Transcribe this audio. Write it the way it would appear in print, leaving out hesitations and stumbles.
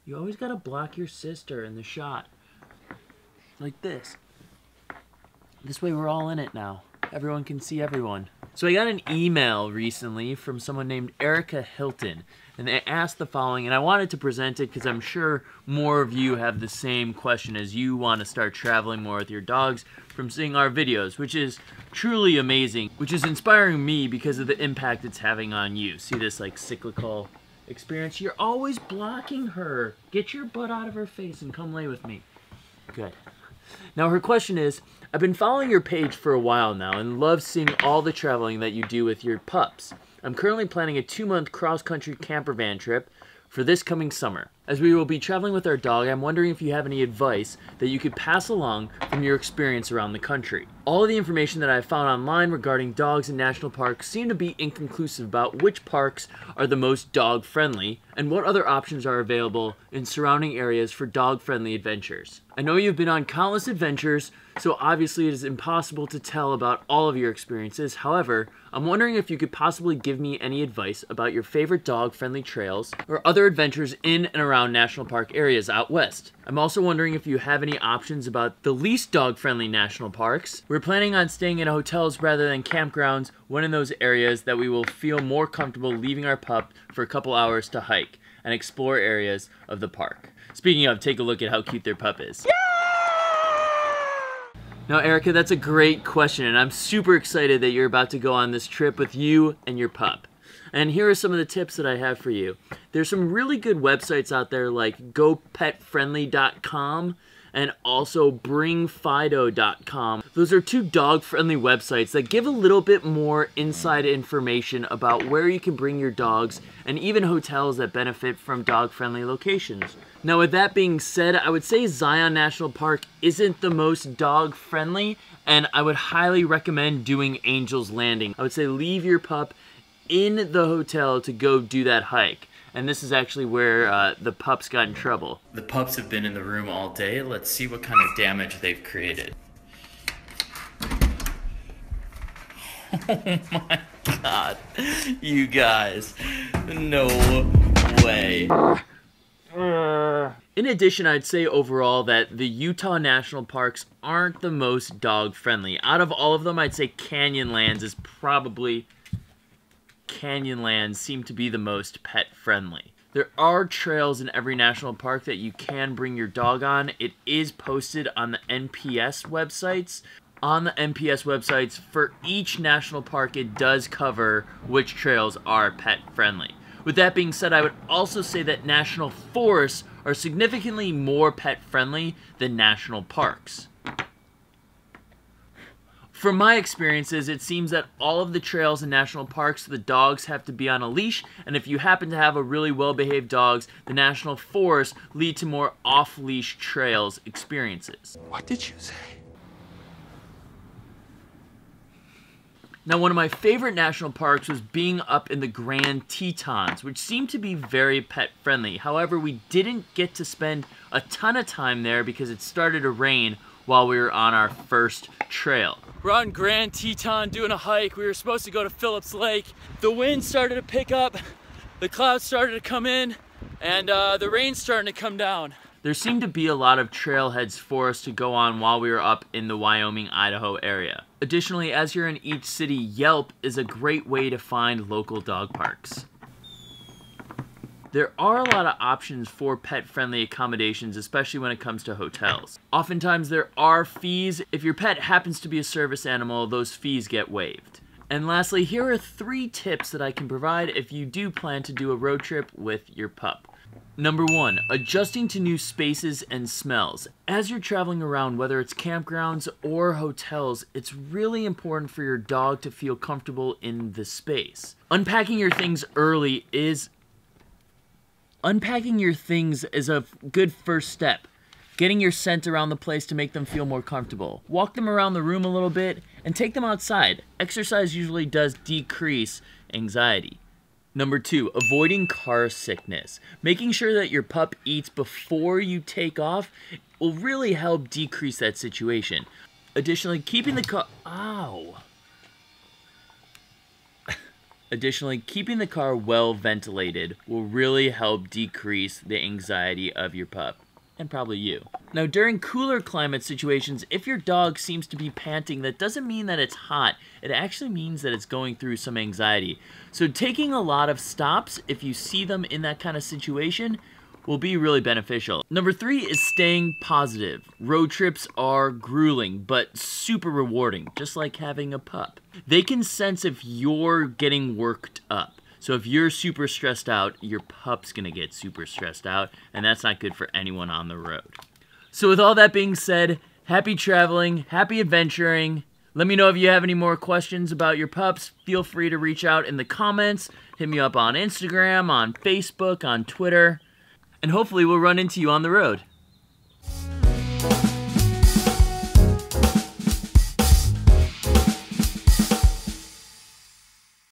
You always gotta block your sister in the shot. Like this. This way we're all in it now. Everyone can see everyone. So I got an email recently from someone named Erica Hilton, and they asked the following, and I wanted to present it because I'm sure more of you have the same question as you want to start traveling more with your dogs from seeing our videos, which is truly amazing, which is inspiring me because of the impact it's having on you. See this like cyclical experience? You're always blocking her. Get your butt out of her face and come lay with me. Good. Now her question is, I've been following your page for a while now and love seeing all the traveling that you do with your pups. I'm currently planning a 2-month cross-country camper van trip for this coming summer. As we will be traveling with our dog, I'm wondering if you have any advice that you could pass along from your experience around the country. All of the information that I've found online regarding dogs in national parks seem to be inconclusive about which parks are the most dog-friendly and what other options are available in surrounding areas for dog-friendly adventures. I know you've been on countless adventures, so obviously it is impossible to tell about all of your experiences. However, I'm wondering if you could possibly give me any advice about your favorite dog-friendly trails or other adventures in and around national park areas out west. I'm also wondering if you have any options about the least dog-friendly national parks. We're planning on staying in hotels rather than campgrounds when in those areas that we will feel more comfortable leaving our pup for a couple hours to hike and explore areas of the park. Speaking of, take a look at how cute their pup is. Now, Erica, that's a great question, and I'm super excited that you're about to go on this trip with you and your pup. And here are some of the tips that I have for you. There's some really good websites out there like gopetfriendly.com and also bringfido.com. Those are 2 dog-friendly websites that give a little bit more inside information about where you can bring your dogs and even hotels that benefit from dog-friendly locations. Now, with that being said, I would say Zion National Park isn't the most dog-friendly, and I would highly recommend doing Angel's Landing. I would say leave your pup in the hotel to go do that hike. And this is actually where the pups got in trouble. The pups have been in the room all day. Let's see what kind of damage they've created. Oh my god. You guys. No way. In addition, I'd say overall that the Utah National Parks aren't the most dog-friendly. Out of all of them, I'd say Canyonlands seem to be the most pet-friendly. There are trails in every national park that you can bring your dog on. It is posted on the NPS websites. On the NPS websites, for each national park, it does cover which trails are pet-friendly. With that being said, I would also say that national forests are significantly more pet-friendly than national parks. From my experiences, it seems that all of the trails in national parks, the dogs have to be on a leash, and if you happen to have a really well-behaved dogs, the national forests lead to more off-leash trails experiences. What did you say? Now, one of my favorite national parks was being up in the Grand Tetons, which seemed to be very pet-friendly. However, we didn't get to spend a ton of time there because it started to rain while we were on our first trail. We're on Grand Teton doing a hike. We were supposed to go to Phillips Lake. The wind started to pick up, the clouds started to come in, and the rain's starting to come down. There seemed to be a lot of trailheads for us to go on while we were up in the Wyoming-Idaho area. Additionally, as you're in each city, Yelp is a great way to find local dog parks. There are a lot of options for pet-friendly accommodations, especially when it comes to hotels. Oftentimes there are fees. If your pet happens to be a service animal, those fees get waived. And lastly, here are 3 tips that I can provide if you do plan to do a road trip with your pup. Number 1, adjusting to new spaces and smells. As you're traveling around, whether it's campgrounds or hotels, it's really important for your dog to feel comfortable in the space. Unpacking your things is a good first step. Getting your scent around the place to make them feel more comfortable. Walk them around the room a little bit and take them outside. Exercise usually does decrease anxiety. Number 2, avoiding car sickness. Making sure that your pup eats before you take off will really help decrease that situation. Additionally, keeping the car... Ow! Additionally, keeping the car well ventilated will really help decrease the anxiety of your pup, and probably you. Now, during cooler climate situations, if your dog seems to be panting, that doesn't mean that it's hot. It actually means that it's going through some anxiety. So taking a lot of stops, if you see them in that kind of situation, will be really beneficial. Number 3 is staying positive. Road trips are grueling, but super rewarding, just like having a pup. They can sense if you're getting worked up. So if you're super stressed out, your pup's gonna get super stressed out, and that's not good for anyone on the road. So with all that being said, happy traveling, happy adventuring. Let me know if you have any more questions about your pups. Feel free to reach out in the comments. Hit me up on Instagram, on Facebook, on Twitter. And hopefully we'll run into you on the road.